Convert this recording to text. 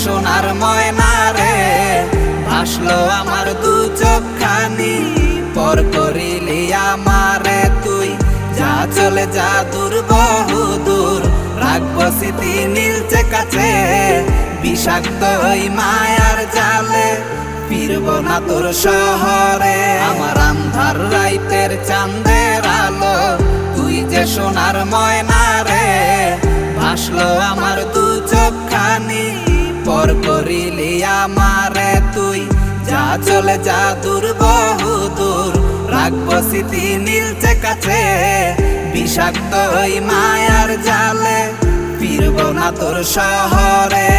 সোনার ময়না রে, ভাসলো আমার দু চোখখানি। পর করিলি আমারে তুই, যা চলে যা দূর বহু দূর, রাখবো স্মৃতি নীলচে কাছে। বিষাক্ত ওই মায়ার জালে, ফিরবো না তোর শহরে। আমার আন্ধার রাইতের চাঁদের আলো, তুই যে সোনার ময়না রে, ভাসলো আমার দু চোখখানি। পর করিলি আমারে তুই, যা চলে যা দূর বহু দূর, রাখবো স্মৃতি নীলচে কাছে। বিষাক্ত ওই মায়ার জালে, ফিরবো না তোর শহরে।